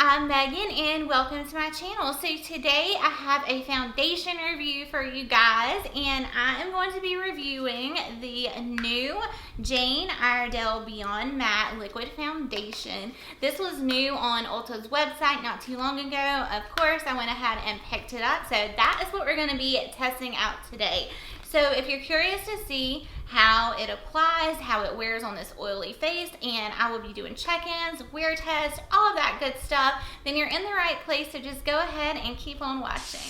I'm Megan and welcome to my channel. So today I have a foundation review for you guys, and I am going to be reviewing the new Jane Iredale Beyond Matte Liquid Foundation. This was new on Ulta's website not too long ago. Of course, I went ahead and picked it up, so that is what we're going to be testing out today. So if you're curious to see how it applies, how it wears on this oily face, and I will be doing check-ins, wear tests, all of that good stuff, then you're in the right place, so just go ahead and keep on watching.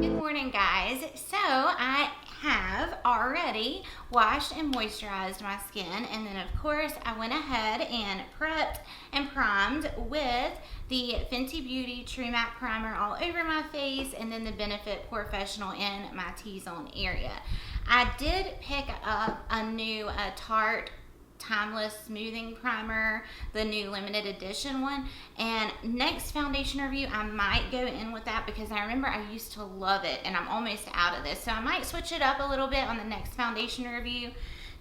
Good morning, guys. So I have already washed and moisturized my skin, and then of course I went ahead and prepped and primed with the Fenty Beauty True Matte Primer all over my face, and then the Benefit Professional in my T-zone area. I did pick up a new Tarte Timeless Smoothing Primer, the new limited edition one, and next foundation review I might go in with that because I remember I used to love it and I'm almost out of this, so I might switch it up a little bit on the next foundation review,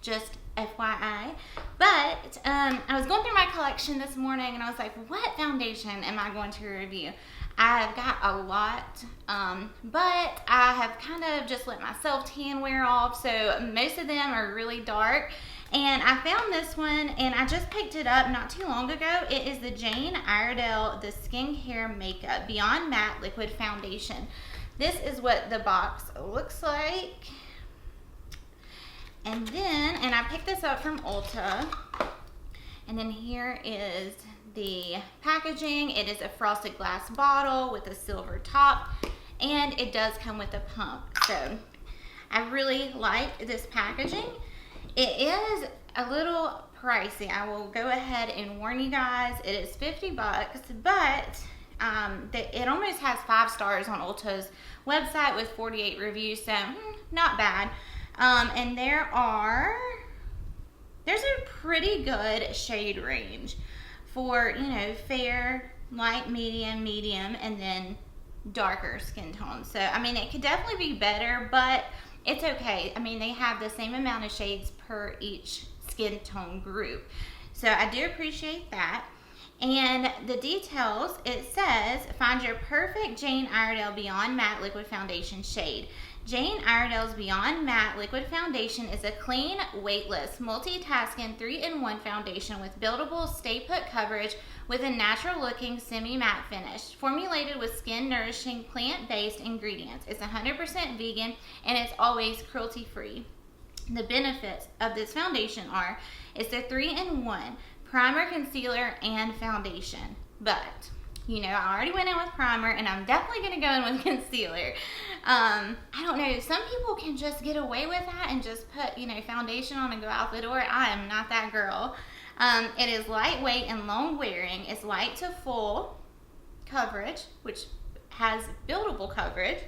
just FYI. But I was going through my collection this morning and I was like, what foundation am I going to review? I've got a lot, but I have kind of just let my self-tan wear off, so most of them are really dark. And I found this one, and I just picked it up not too long ago. It is the Jane Iredale The Skincare Makeup Beyond Matte Liquid Foundation. This is what the box looks like. And I picked this up from Ulta. And then here is the packaging. It is a frosted glass bottle with a silver top, and it does come with a pump. So I really like this packaging. It is a little pricey. I will go ahead and warn you guys. It is $50, but it almost has 5 stars on Ulta's website with 48 reviews, so not bad. And there's a pretty good shade range for, fair, light, medium, and then darker skin tones. So, I mean, it could definitely be better, but it's okay. I mean, they have the same amount of shades per each skin tone group. So I do appreciate that. And the details, it says, find your perfect Jane Iredale Beyond Matte Liquid Foundation shade. Jane Iredale's Beyond Matte Liquid Foundation is a clean, weightless, multitasking 3-in-1 foundation with buildable stay-put coverage with a natural-looking semi-matte finish. Formulated with skin-nourishing, plant-based ingredients. It's 100% vegan, and it's always cruelty-free. The benefits of this foundation are, it's a 3-in-1 primer, concealer, and foundation. But I already went in with primer, and I'm definitely going to go in with concealer. I don't know, some people can just get away with that and just put, foundation on and go out the door. I am not that girl. It is lightweight and long wearing. It's light to full coverage, which has buildable coverage.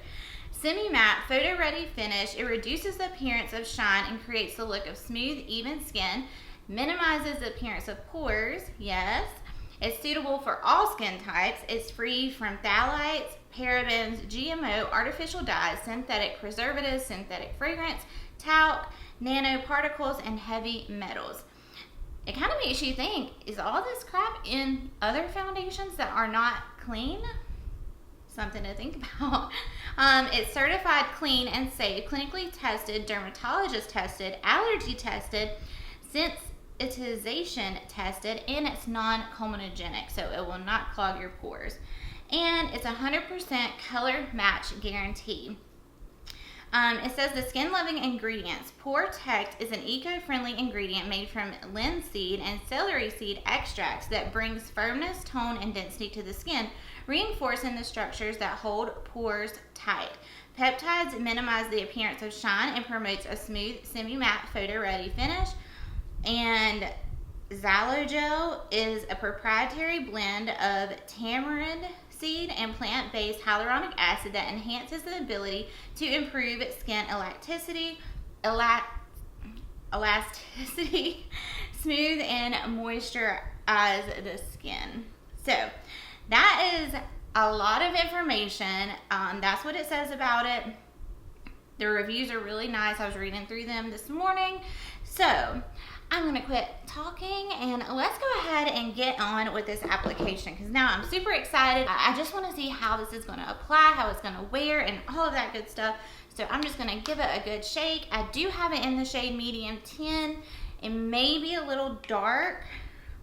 Semi-matte, photo-ready finish. It reduces the appearance of shine and creates the look of smooth, even skin. Minimizes the appearance of pores. Yes. It's suitable for all skin types. It's free from phthalates, parabens, GMO, artificial dyes, synthetic preservatives, synthetic fragrance, talc, nanoparticles, and heavy metals. It kind of makes you think, is all this crap in other foundations that are not clean? Something to think about. It's certified clean and safe, clinically tested, dermatologist tested, allergy tested, sensitization tested, and it's non-comedogenic, so it will not clog your pores. And it's 100% color match guarantee. It says the skin-loving ingredients. Protect is an eco-friendly ingredient made from linseed and celery seed extracts that brings firmness, tone, and density to the skin, reinforcing the structures that hold pores tight. Peptides minimize the appearance of shine and promotes a smooth, semi-matte, photo-ready finish. And Xylogel is a proprietary blend of tamarind seed and plant-based hyaluronic acid that enhances the ability to improve skin elasticity, smooth and moisturize the skin. So that is a lot of information. That's what it says about it. The reviews are really nice. I was reading through them this morning. So I'm gonna quit talking and let's go ahead and get on with this application, because now I'm super excited. I just want to see how this is going to apply, how it's going to wear, and all of that good stuff. So I'm just going to give it a good shake. I do have it in the shade medium 10. It may be a little dark,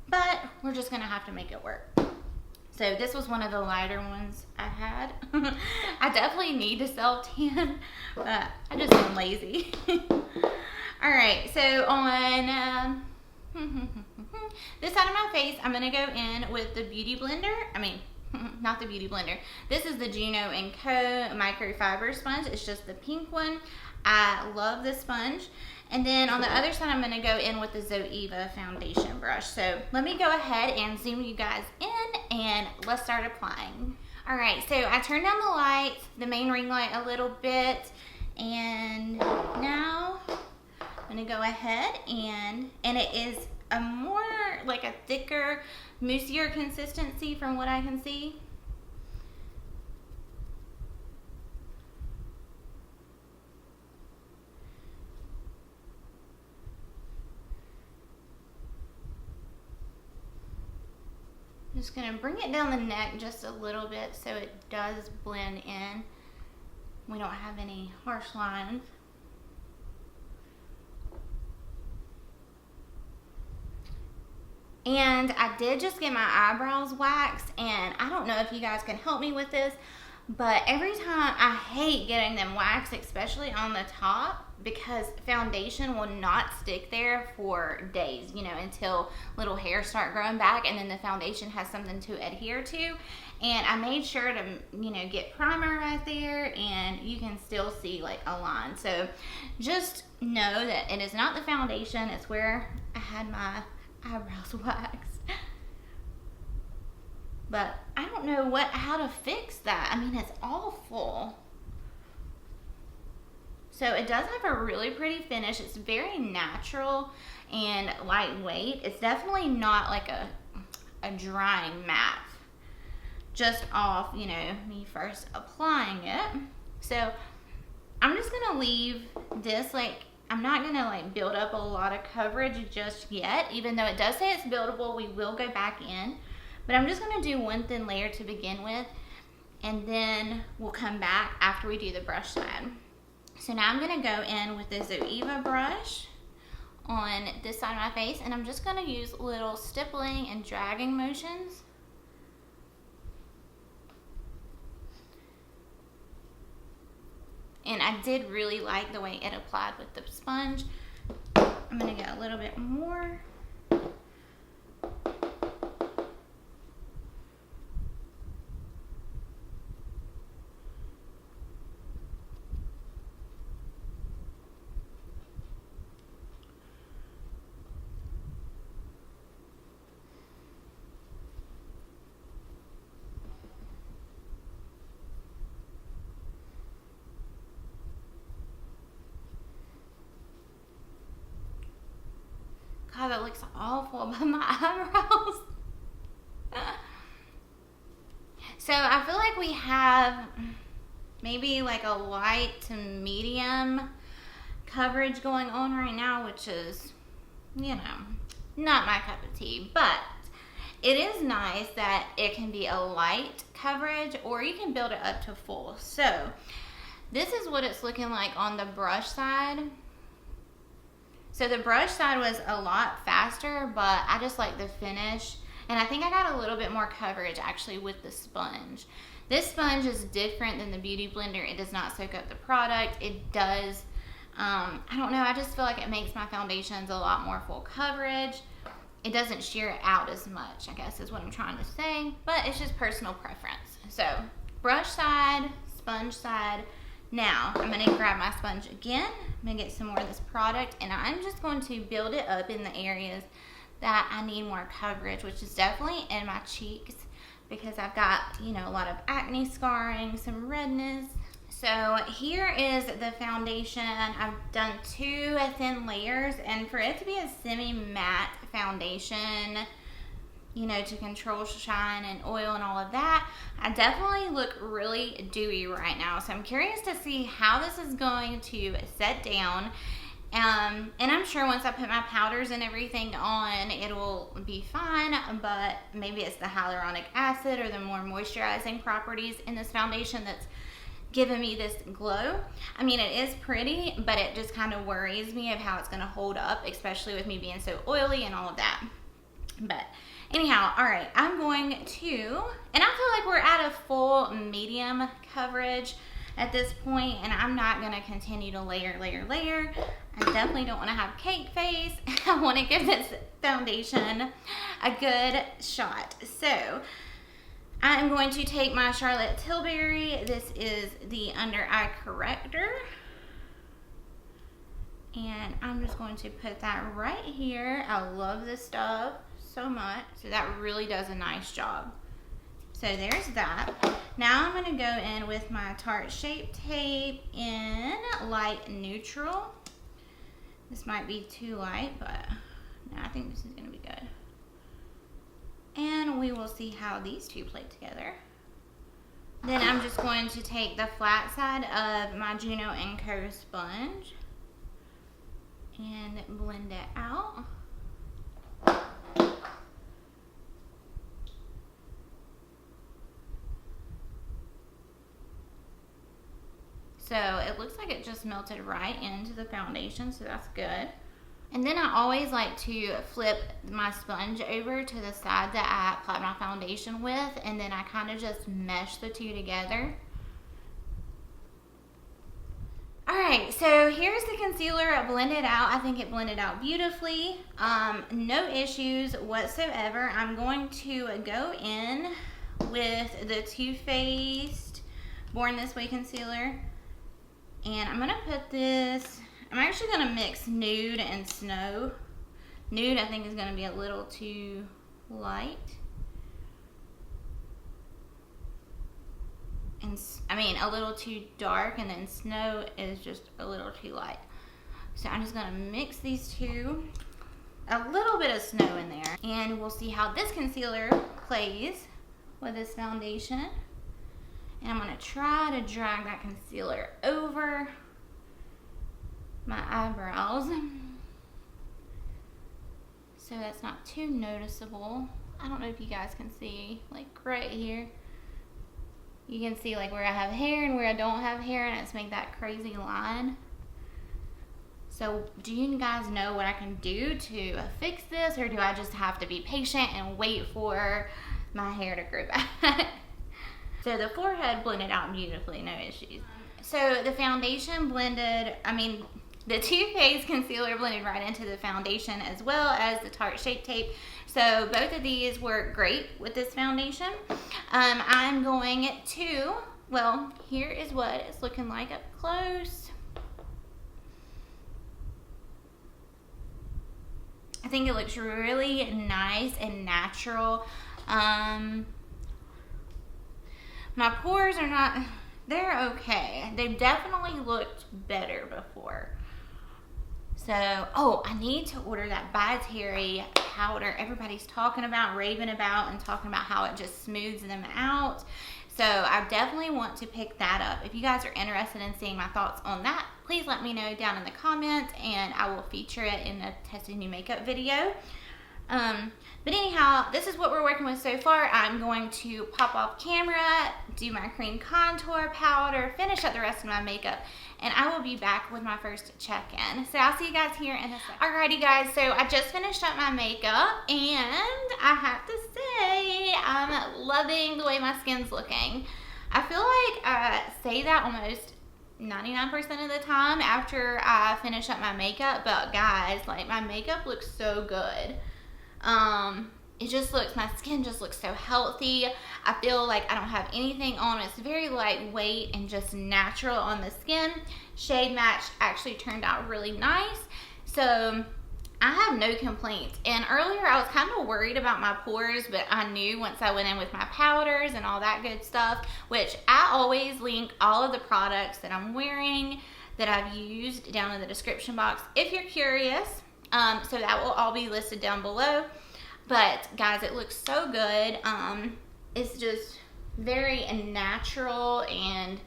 but we're just going to have to make it work. So this was one of the lighter ones I had. I definitely need to sell 10, but I just am lazy. All right, so on this side of my face, I'm gonna go in with the Beauty Blender. I mean, not the Beauty Blender. This is the Juno & Co. microfiber sponge. It's just the pink one. I love this sponge. And then on the other side, I'm gonna go in with the Zoeva foundation brush. So let me go ahead and zoom you guys in and let's start applying. All right, so I turned down the light, the main ring light a little bit, and now I'm gonna go ahead and it is a more like a thicker, moussier consistency from what I can see. I'm just gonna bring it down the neck just a little bit so it does blend in. We don't have any harsh lines. And I did just get my eyebrows waxed, and I don't know if you guys can help me with this, but every time I hate getting them waxed, especially on the top, because foundation will not stick there for days, you know, until little hairs start growing back, and then the foundation has something to adhere to. And I made sure to, you know, get primer right there, and you can still see like a line. So just know that it is not the foundation, it's where I had my eyebrows waxed. But I don't know how to fix that. I mean, it's awful. So it does have a really pretty finish. It's very natural and lightweight. It's definitely not like a drying matte, just off, you know, me first applying it. So I'm just gonna leave this, like, I'm not gonna like build up a lot of coverage just yet, even though it does say it's buildable. We will go back in, but I'm just gonna do one thin layer to begin with, and then we'll come back after we do the brush side. So now I'm gonna go in with the Zoeva brush on this side of my face, and I'm just gonna use little stippling and dragging motions. And I did really like the way it applied with the sponge. I'm gonna get a little bit more. God, that looks awful by my eyebrows. So I feel like we have maybe like a light to medium coverage going on right now, which is, you know, not my cup of tea, but it is nice that it can be a light coverage, or you can build it up to full. So this is what it's looking like on the brush side. So the brush side was a lot faster, but I just like the finish. And I think I got a little bit more coverage actually with the sponge. This sponge is different than the Beauty Blender. It does not soak up the product. It does, I don't know, I just feel like it makes my foundations a lot more full coverage. It doesn't shear it out as much, I guess is what I'm trying to say, but it's just personal preference. So brush side, sponge side. Now, I'm gonna grab my sponge again. I'm gonna get some more of this product, and I'm just going to build it up in the areas that I need more coverage, which is definitely in my cheeks, because I've got, you know, a lot of acne scarring, some redness. So here is the foundation. I've done 2 thin layers, and for it to be a semi-matte foundation, you know, to control shine and oil and all of that, I definitely look really dewy right now. So I'm curious to see how this is going to set down. And I'm sure once I put my powders and everything on, it'll be fine, but maybe it's the hyaluronic acid or the more moisturizing properties in this foundation that's giving me this glow. I mean, it is pretty, but it just kind of worries me of how it's gonna hold up, especially with me being so oily and all of that. But anyhow, all right, I'm going to, and I feel like we're at a full medium coverage at this point, and I'm not gonna continue to layer. I definitely don't wanna have cake face. I wanna give this foundation a good shot. So I'm going to take my Charlotte Tilbury. This is the under eye corrector. And I'm just going to put that right here. I love this stuff so much. So that really does a nice job. So there's that. Now I'm gonna go in with my Tarte Shape Tape in light neutral. This might be too light, but no, I think this is gonna be good. And we will see how these two play together. Then I'm just going to take the flat side of my Juno & Co sponge and blend it out. So it looks like it just melted right into the foundation, so that's good. And then I always like to flip my sponge over to the side that I apply my foundation with, and then I kind of just mesh the two together. Alright, so here's the concealer blended out. I think it blended out beautifully. No issues whatsoever. I'm going to go in with the Too Faced Born This Way concealer. And I'm going to put this, I'm actually going to mix nude and snow. Nude I think is going to be a little too light. And I mean a little too dark, and then snow is just a little too light. So I'm just going to mix these two. A little bit of snow in there. And we'll see how this concealer plays with this foundation. And I'm going to try to drag that concealer over my eyebrows so that's not too noticeable. I don't know if you guys can see, like right here. You can see like where I have hair and where I don't have hair, and it's made that crazy line. So do you guys know what I can do to fix this, or do I just have to be patient and wait for my hair to grow back? So the forehead blended out beautifully, no issues. So the foundation blended, I mean, the Too Faced concealer blended right into the foundation, as well as the Tarte Shape Tape. So both of these work great with this foundation. I'm going to, well, here is what it's looking like up close. I think it looks really nice and natural. My pores are not, they're okay. They've definitely looked better before. So, oh, I need to order that By Terry powder everybody's talking about, raving about, and talking about how it just smooths them out. So I definitely want to pick that up. If you guys are interested in seeing my thoughts on that, please let me know down in the comments, and I will feature it in a testing new makeup video. But anyhow, this is what we're working with so far. I'm going to pop off camera, do my cream contour powder, finish up the rest of my makeup, and I will be back with my first check-in. So I'll see you guys here in a second. Alrighty guys, so I just finished up my makeup, and I have to say, I'm loving the way my skin's looking. I feel like I say that almost 99% of the time after I finish up my makeup, but guys, like my makeup looks so good. It just looks, my skin just looks so healthy. I feel like I don't have anything on. It's very lightweight and just natural on the skin. Shade match actually turned out really nice. So I have no complaints. And earlier I was kind of worried about my pores, but I knew once I went in with my powders and all that good stuff, which I always link all of the products that I'm wearing that I've used down in the description box if you're curious. So that will all be listed down below. But guys, it looks so good. It's just very natural, and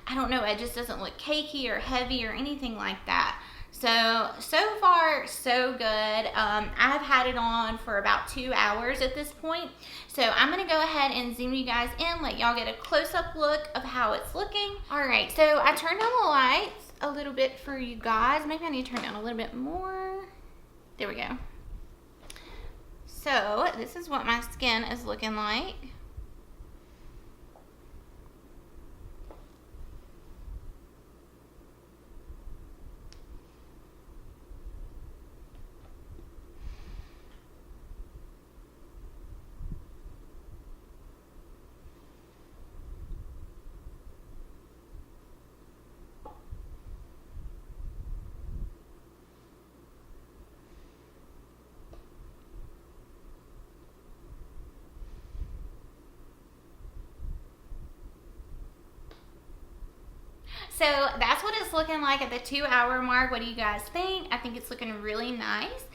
I don't know, it just doesn't look cakey or heavy or anything like that. So far, so good. I've had it on for about 2 hours at this point. So I'm going to go ahead and zoom you guys in, let y'all get a close-up look of how it's looking. All right, so I turned on the lights a little bit for you guys. Maybe I need to turn down a little bit more. There we go. So this is what my skin is looking like. So that's what it's looking like at the 2 hour mark. What do you guys think? I think it's looking really nice.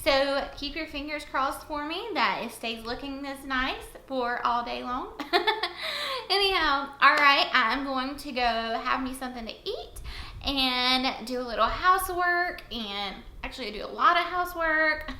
So keep your fingers crossed for me that it stays looking this nice for all day long. Anyhow, all right, I'm going to go have me something to eat and do a little housework, and actually I do a lot of housework.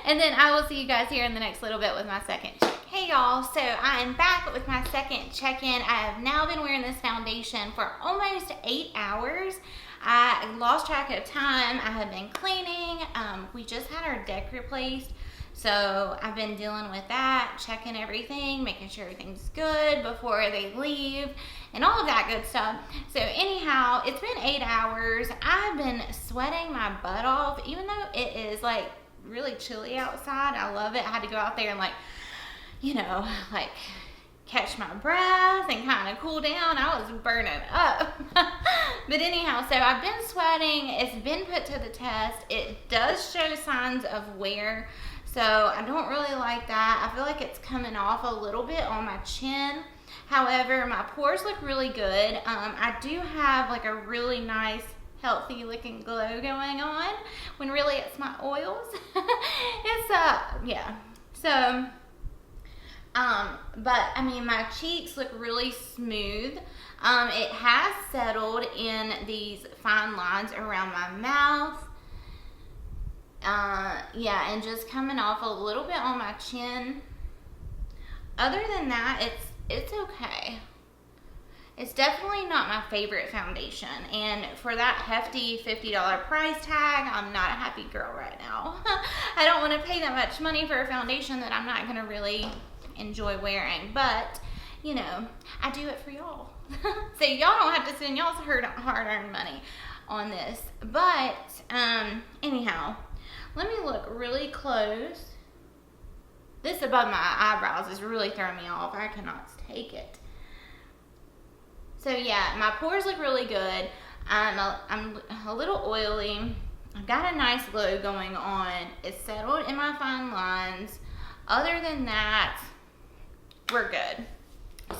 And then I will see you guys here in the next little bit with my second check. Hey y'all, so I'm back with my second check-in. I have now been wearing this foundation for almost 8 hours. I lost track of time. I have been cleaning. We just had our deck replaced, so I've been dealing with that, checking everything, making sure everything's good before they leave, and all of that good stuff. So anyhow, it's been 8 hours. I've been sweating my butt off, even though it is like really chilly outside. I love it. I had to go out there and like catch my breath and kind of cool down. I was burning up. But anyhow, so I've been sweating. It's been put to the test. It does show signs of wear, so I don't really like that. I feel like it's coming off a little bit on my chin. However, my pores look really good. I do have like a really nice healthy looking glow going on, when really it's my oils. Yeah. So but I mean, my cheeks look really smooth. It has settled in these fine lines around my mouth. Yeah, and just coming off a little bit on my chin. Other than that, it's okay. It's definitely not my favorite foundation, and for that hefty $50 price tag, I'm not a happy girl right now. I don't want to pay that much money for a foundation that I'm not going to really enjoy wearing, but you know, I do it for y'all. So y'all don't have to spend y'all's hard-earned money on this. But anyhow, let me look really close. This above my eyebrows is really throwing me off. I cannot take it. So yeah, my pores look really good. I'm a little oily. I've got a nice glow going on. It's settled in my fine lines. Other than that, we're good.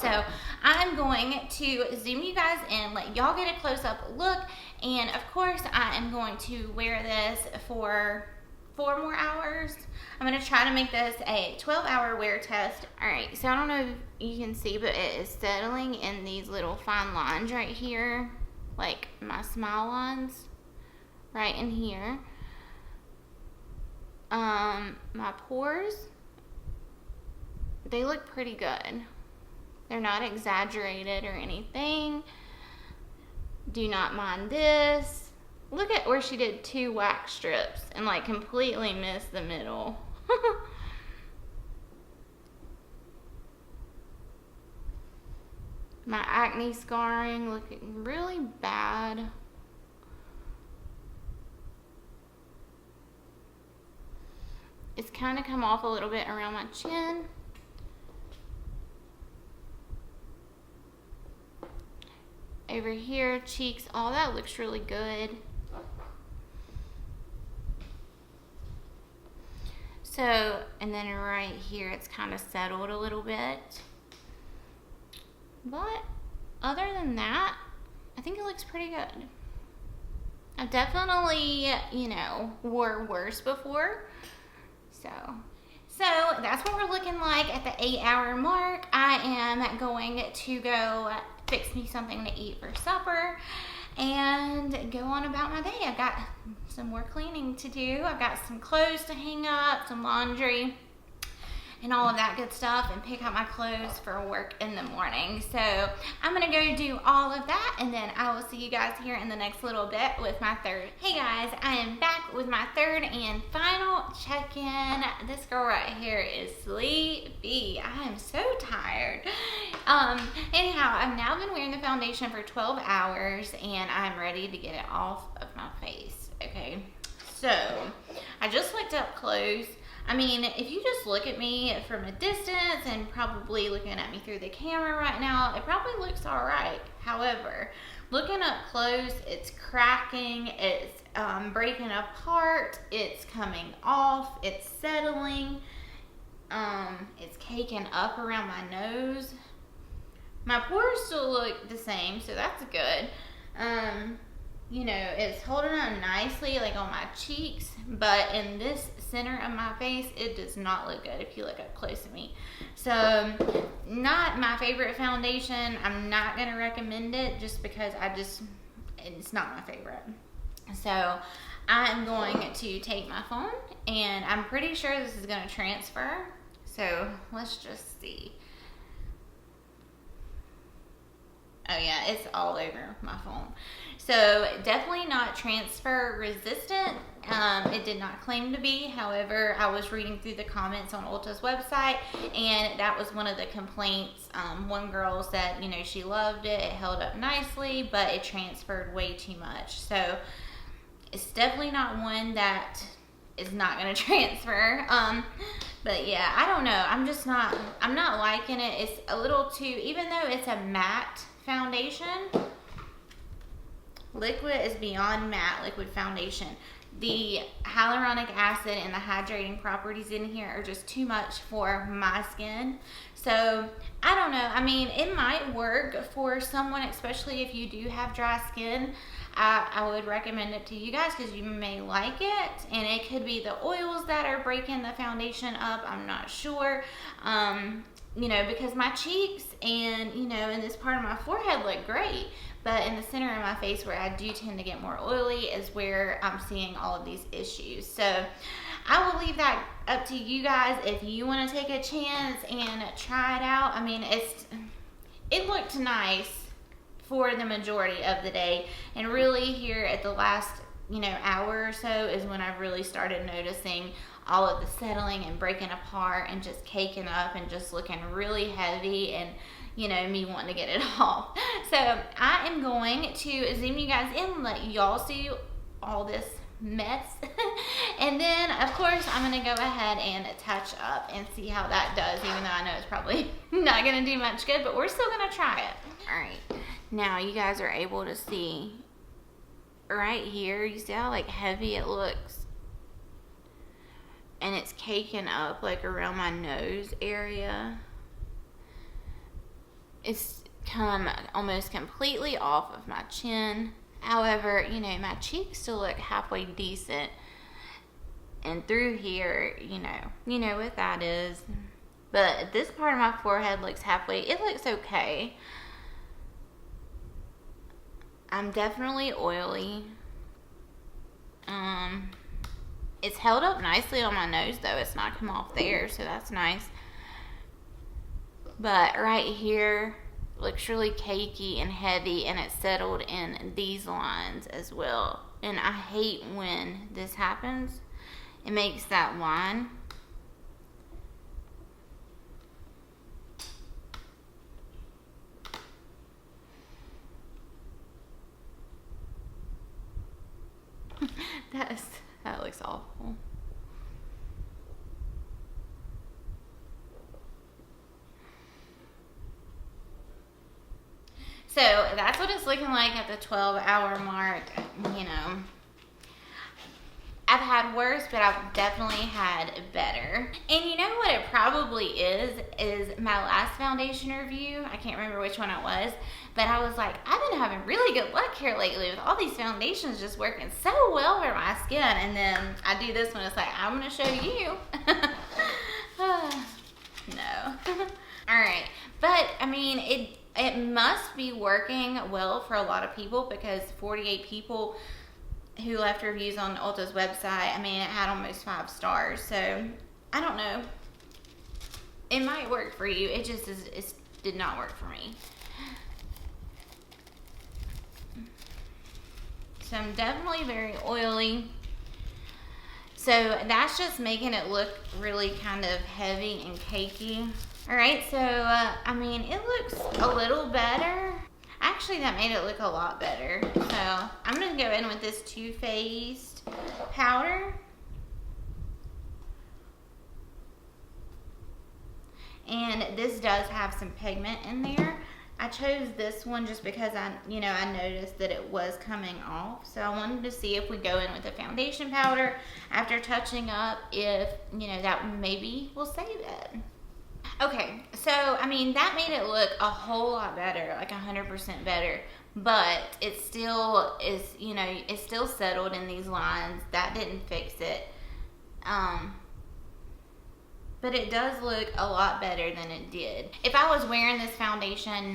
So I'm going to zoom you guys in, let y'all get a close-up look, and of course I am going to wear this for 4 more hours. I'm going to try to make this a 12-hour wear test. Alright, so I don't know if you can see, but it is settling in these little fine lines right here, like my smile lines right in here. My pores, they look pretty good. They're not exaggerated or anything. Do not mind this. Look at where she did 2 wax strips and like completely missed the middle. My acne scarring looking really bad. It's kind of come off a little bit around my chin. Over here, cheeks, all that looks really good. So, and then right here, it's kind of settled a little bit. But other than that, I think it looks pretty good. I've definitely, wore worse before. So that's what we're looking like at the 8-hour mark. I am going to go fix me something to eat for supper. and go on about my day. I've got some more cleaning to do. I've got some clothes to hang up, some laundry, and all of that good stuff, and pick out my clothes for work in the morning. So I'm gonna go do all of that, and then I will see you guys here in the next little bit with my third. Hey guys, I am back with my third and final check-in. This girl right here is sleepy. I am so tired. Anyhow, I've now been wearing the foundation for 12 hours, and I'm ready to get it off of my face, okay? So I just looked up clothes. I mean, if you just look at me from a distance and probably looking at me through the camera right now, it probably looks all right. However, looking up close, it's cracking, it's breaking apart, it's coming off, it's settling, it's caking up around my nose. My pores still look the same, so that's good. You know, it's holding on nicely, like on my cheeks, but in this center of my face, it does not look good if you look up close to me. So, not my favorite foundation. I'm not going to recommend it just because it's not my favorite. So, I'm going to take my phone, and I'm pretty sure this is going to transfer. So, let's just see. Oh yeah, it's all over my phone. So definitely not transfer resistant. It did not claim to be. However, I was reading through the comments on Ulta's website, and that was one of the complaints. One girl said, you know, she loved it. It held up nicely, but it transferred way too much. So it's definitely not one that is not going to transfer. But yeah, I don't know. I'm not liking it. It's a little too, even though it's a matte foundation, liquid is beyond matte liquid foundation. The hyaluronic acid and the hydrating properties in here are just too much for my skin. So I don't know. I mean, it might work for someone, especially if you do have dry skin. I would recommend it to you guys because you may like it, and it could be the oils that are breaking the foundation up. I'm not sure. You know, because my cheeks and, you know, and this part of my forehead look great, but in the center of my face where I do tend to get more oily is where I'm seeing all of these issues. So I will leave that up to you guys if you want to take a chance and try it out. I mean, it looked nice for the majority of the day, and really here at the last, you know, hour or so is when I've really started noticing all of the settling and breaking apart and just caking up and just looking really heavy, and, you know, me wanting to get it off. So I am going to zoom you guys in and let y'all see all this mess. And then, of course, I'm going to go ahead and touch up and see how that does, even though I know it's probably not going to do much good, but we're still going to try it. All right. Now you guys are able to see right here. You see how, like, heavy it looks? And it's caking up, like, around my nose area. It's come almost completely off of my chin. However, you know, my cheeks still look halfway decent. And through here, you know what that is. But this part of my forehead looks halfway, it looks okay. I'm definitely oily. It's held up nicely on my nose, though. It's not come off there, so that's nice. But right here looks really cakey and heavy, and it's settled in these lines as well. And I hate when this happens. It makes that line. That looks awful. So that's what it's looking like at the 12-hour mark. You know, I've had worse, but I've definitely had better. And you know what it probably is my last foundation review. I can't remember which one it was, but I was like, I've been having really good luck here lately with all these foundations just working so well for my skin. And then I do this one, it's like, I'm gonna show you. No. All right, but I mean, it must be working well for a lot of people, because 48 people who left reviews on Ulta's website, I mean, it had almost 5 stars. So I don't know. It might work for you. It just it did not work for me. So I'm definitely very oily. So that's just making it look really kind of heavy and cakey. All right, so I mean, it looks a little better. Actually, that made it look a lot better. So I'm gonna go in with this Too Faced powder. And this does have some pigment in there. I chose this one just because I noticed that it was coming off. So I wanted to see if we go in with a foundation powder after touching up, if, that maybe will save it. Okay, so, I mean, that made it look a whole lot better, like 100% better. But it still is, it's still settled in these lines. That didn't fix it. But it does look a lot better than it did. If I was wearing this foundation,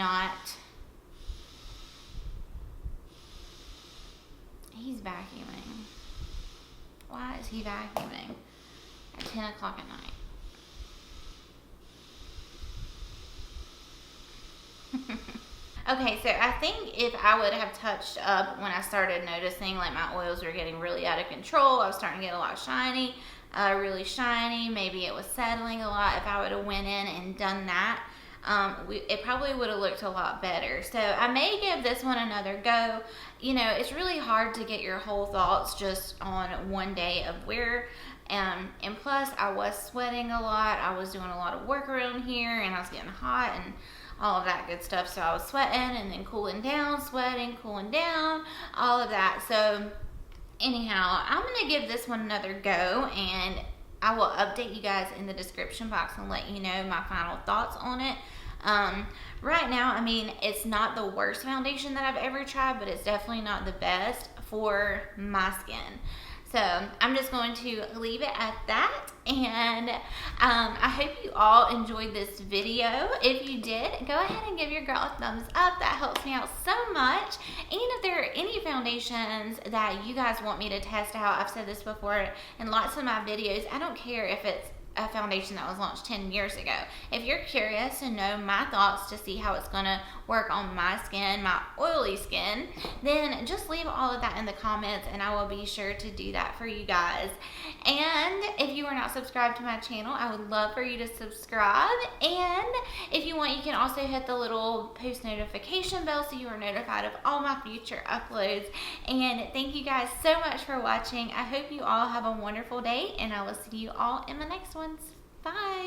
He's vacuuming. Why is he vacuuming at 10 o'clock at night? Okay, so I think if I would have touched up when I started noticing like my oils were getting really out of control, I was starting to get a lot shiny, really shiny, maybe it was settling a lot. If I would have went in and done that, it probably would have looked a lot better. So I may give this one another go. It's really hard to get your whole thoughts just on one day of wear. And plus, I was sweating a lot. I was doing a lot of work around here, and I was getting hot and all of that good stuff. So I was sweating and then cooling down, sweating, cooling down, all of that. So anyhow, I'm going to give this one another go, and I will update you guys in the description box and let you know my final thoughts on it. Right now, I mean, it's not the worst foundation that I've ever tried, but it's definitely not the best for my skin. So I'm just going to leave it at that, and I hope you all enjoyed this video. If you did, go ahead and give your girl a thumbs up. That helps me out so much. And if there are any foundations that you guys want me to test out, I've said this before in lots of my videos, I don't care if it's a foundation that was launched 10 years ago. If you're curious to know my thoughts to see how it's gonna work on my skin, my oily skin, then just leave all of that in the comments, and I will be sure to do that for you guys. And if you are not subscribed to my channel, I would love for you to subscribe. And if you want, you can also hit the little post notification bell so you are notified of all my future uploads. And thank you guys so much for watching. I hope you all have a wonderful day, and I will see you all in the next ones. Bye.